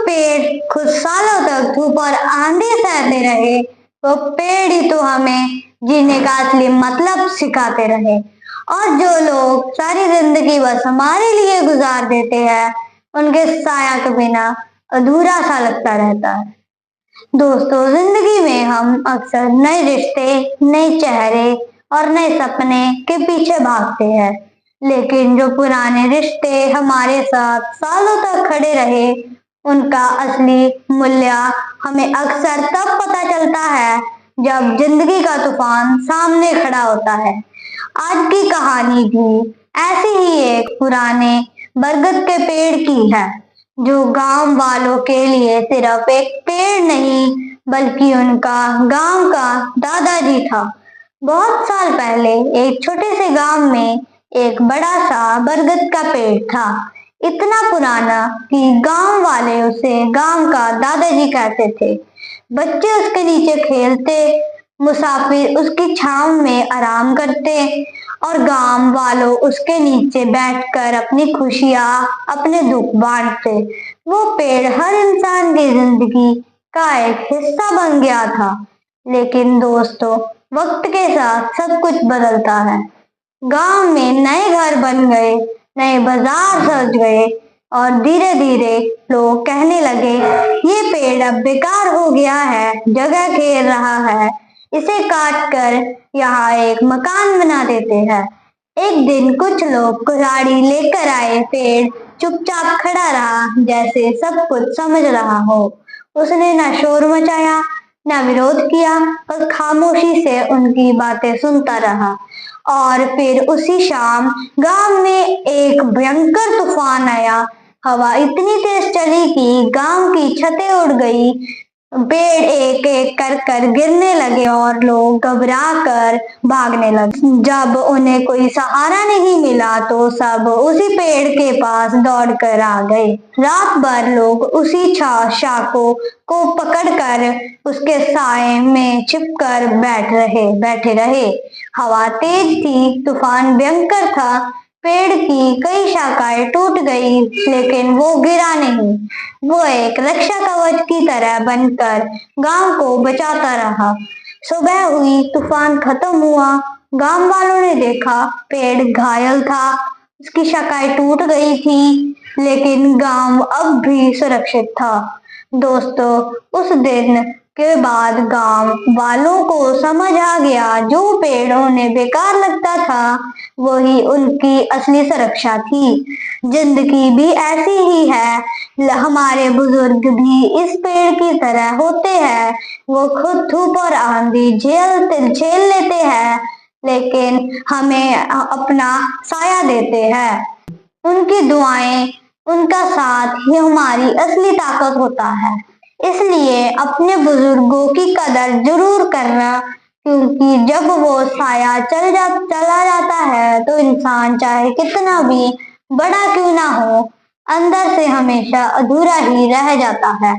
पेड़ खुद सालों तक धूप और आंधी सहते रहे, वो पेड़ ही तो हमें जीने का असली मतलब सिखाते रहे। और जो लोग सारी जिंदगी बस हमारे लिए गुजार देते हैं, उनके साया के बिना अधूरा सा लगता रहता है। दोस्तों, जिंदगी में हम अक्सर नए रिश्ते, नए चेहरे और नए सपने के पीछे भागते हैं, लेकिन जो पुराने रिश्ते हमारे साथ सालों तक खड़े रहे, उनका असली मूल्य हमें अक्सर तब पता चलता है जब जिंदगी का तूफान सामने खड़ा होता है। आज की कहानी भी ऐसी ही एक पुराने बरगद के पेड़ की है, जो गांव वालों के लिए सिर्फ एक पेड़ नहीं, बल्कि उनका गांव का दादाजी था। बहुत साल पहले एक छोटे से गांव में एक बड़ा सा बरगद का पेड़ था, इतना पुराना कि गांव वाले उसे गांव का दादाजी कहते थे। बच्चे उसके नीचे खेलते, मुसाफिर उसकी छांव में आराम करते और गांव वालों उसके नीचे बैठकर अपनी खुशियां, अपने दुख बांटते। वो पेड़ हर इंसान की जिंदगी का एक हिस्सा बन गया था। लेकिन दोस्तों, वक्त के साथ सब कुछ बदलता है। गांव में नए घर बन गए, नए बाजार सज गए और धीरे धीरे लोग कहने लगे, ये पेड़ अब बेकार हो गया है, जगह घेर रहा है, इसे काट कर यहाँ एक मकान बना देते हैं। एक दिन कुछ लोग कुल्हाड़ी लेकर आए, पेड़ चुपचाप खड़ा रहा, जैसे सब कुछ समझ रहा हो। उसने न शोर मचाया, न विरोध किया, बस खामोशी से उनकी बातें सुनता रहा। और फिर उसी शाम गांव में एक भयंकर तूफान आया। हवा इतनी तेज चली कि गांव की छतें उड़ गई, पेड़ एक एक कर गिरने लगे और लोग घबरा कर भागने लगे। जब उन्हें कोई सहारा नहीं मिला तो सब उसी पेड़ के पास दौड़कर आ गए। रात भर लोग उसी शाखों को पकड़कर उसके साए में छिपकर बैठे रहे। हवा तेज थी, तूफान भयंकर था, पेड़ की कई शाखाएं टूट गई, लेकिन वो गिरा नहीं। वो एक रक्षा कवच की तरह बनकर गांव को बचाता रहा। सुबह हुई, तूफान खत्म हुआ, गांव वालों ने देखा पेड़ घायल था, उसकी शाखाएं टूट गई थी, लेकिन गांव अब भी सुरक्षित था। दोस्तों, उस दिन के बाद गांव वालों को समझ आ गया, जो पेड़ उन्हें बेकार लगता था, वही उनकी असली सुरक्षा थी। जिंदगी भी ऐसी ही है, हमारे बुजुर्ग भी इस पेड़ की तरह होते हैं। वो खुद धूप और आंधी झेल लेते हैं, लेकिन हमें अपना साया देते हैं। उनकी दुआएं, उनका साथ ही हमारी असली ताकत होता है। इसलिए अपने बुजुर्गों की कदर जरूर करना, क्योंकि जब वो साया चला जाता है तो इंसान चाहे कितना भी बड़ा क्यों ना हो, अंदर से हमेशा अधूरा ही रह जाता है।